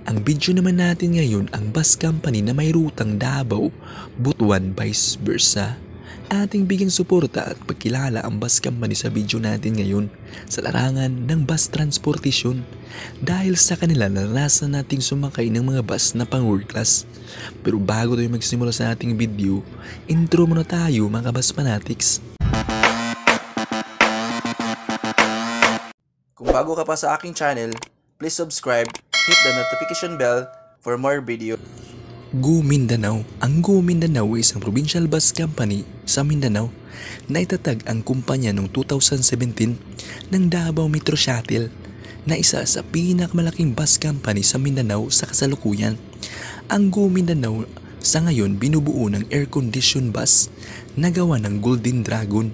Ang video naman natin ngayon ang bus company na may rutang Davao, Butuan vice versa. Ating bigyan suporta at pagkilala ang bus company sa video natin ngayon sa larangan ng bus transportation. Dahil sa kanila naranasan nating sumakay ng mga bus na pang world class. Pero bago tayo magsimula sa ating video, intro muna tayo mga bus fanatics. Kung bago ka pa sa aking channel, please subscribe, hit the notification bell for more video. Go Mindanao. Ang Go Mindanao ay isang provincial bus company sa Mindanao na itatag ang kumpanya noong 2017 ng Davao Metro Shuttle na isa sa pinakamalaking bus company sa Mindanao sa kasalukuyan. Ang Go Mindanao sa ngayon binubuo ng air-conditioned bus na gawa ng Golden Dragon.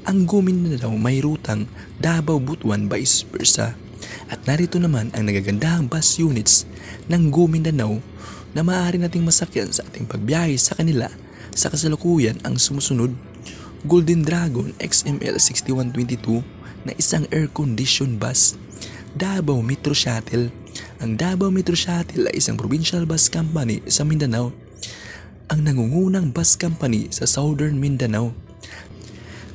Ang Go Mindanao may rutang Davao Butuan vice versa. At narito naman ang nagagandahang bus units ng Go Mindanao na maaari nating masakyan sa ating pagbiyahe sa kanila sa kasalukuyan ang sumusunod. Golden Dragon XML 6122 na isang air-conditioned bus. Davao Metro Shuttle. Ang Davao Metro Shuttle ay isang provincial bus company sa Mindanao. Ang nangungunang bus company sa Southern Mindanao.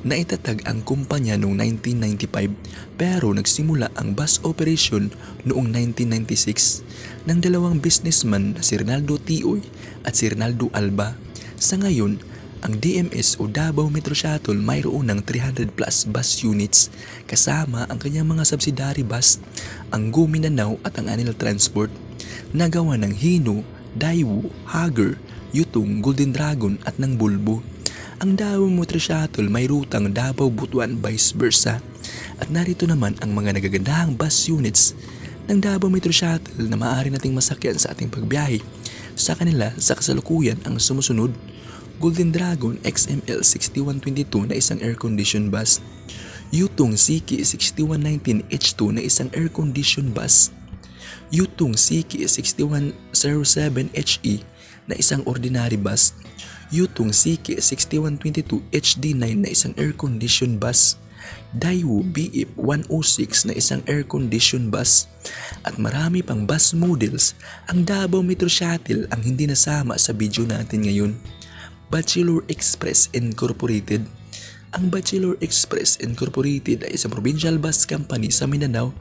Naitatag ang kumpanya noong 1995 pero nagsimula ang bus operation noong 1996 ng dalawang businessman na si Rinaldo Tioy at si Rinaldo Alba. Sa ngayon, ang DMS o Davao Metro Shuttle mayroon ng 300 plus bus units kasama ang kanyang mga subsidiary bus, ang Go Mindanao at ang Anil Transport na gawa ng Hino, Daewoo, Hager, Yutong, Golden Dragon at ng Bulbo. Ang Davao Metro Shuttle may rutang Davao Butuan vice versa. At narito naman ang mga nagagandahang bus units ng Davao Metro Shuttle na maaari nating masakyan sa ating pagbiyahe sa kanila sa kasalukuyan ang sumusunod. Golden Dragon XML 6122 na isang air-conditioned bus. Yutong Siki 6119 H2 na isang air-conditioned bus. Yutong Siki 6107 HE na isang ordinary bus. Yutong Siki 6122 HD9 na isang air-conditioned bus. Daewoo BF 106 na isang air-conditioned bus. At marami pang bus models ang Davao Metro Shuttle ang hindi nasama sa video natin ngayon. Bachelor Express Incorporated. Ang Bachelor Express Incorporated ay isang provincial bus company sa Mindanao.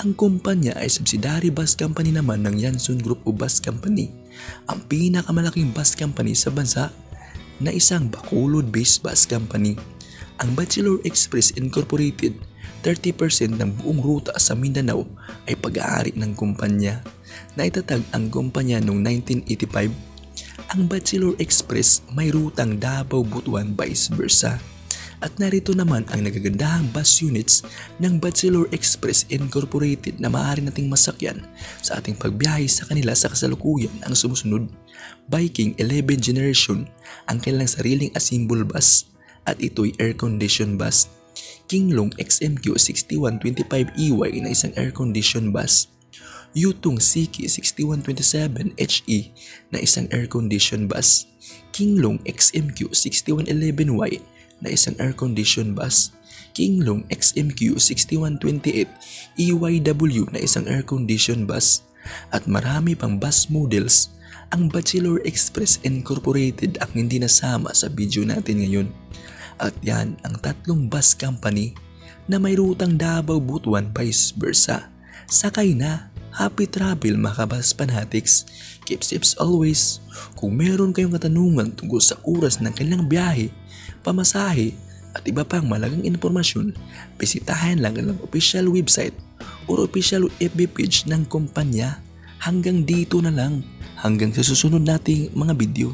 Ang kumpanya ay subsidiary bus company naman ng Yansun Group o Bus Company, ang pinakamalaking bus company sa bansa na isang Bacolod-based bus company. Ang Bachelor Express Incorporated, 30% ng buong ruta sa Mindanao ay pag-aari ng kumpanya. Naitatag ang kumpanya noong 1985. Ang Bachelor Express may rutang Davao Butuan vice versa. At narito naman ang nagagandahang bus units ng Bachelor Express Incorporated na maaari nating masakyan sa ating pagbiyahe sa kanila sa kasalukuyan ang sumusunod. Viking 11 Generation, ang kanilang sariling assemble bus at ito'y air-conditioned bus. Kinglong XMQ 6125 EY na isang air-conditioned bus. Yutong Siki 6127 HE na isang air-conditioned bus. Kinglong XMQ 6111Y na isang air-conditioned bus. Kinglong XMQ 6128 EYW na isang air-conditioned bus. At marami pang bus models ang Bachelor Express Incorporated ang hindi nasama sa video natin ngayon. At yan ang tatlong bus company na may rutang Davao Butuan vice versa. Sakay na! Happy travel mga bus fanatics! Keep safe always! Kung meron kayong katanungan tungkol sa oras ng kanilang biyahe, pamasahe at iba pang malagang informasyon, bisitahin lang ang official website o official FB page ng kumpanya. Hanggang dito na lang, hanggang sa susunod nating mga video.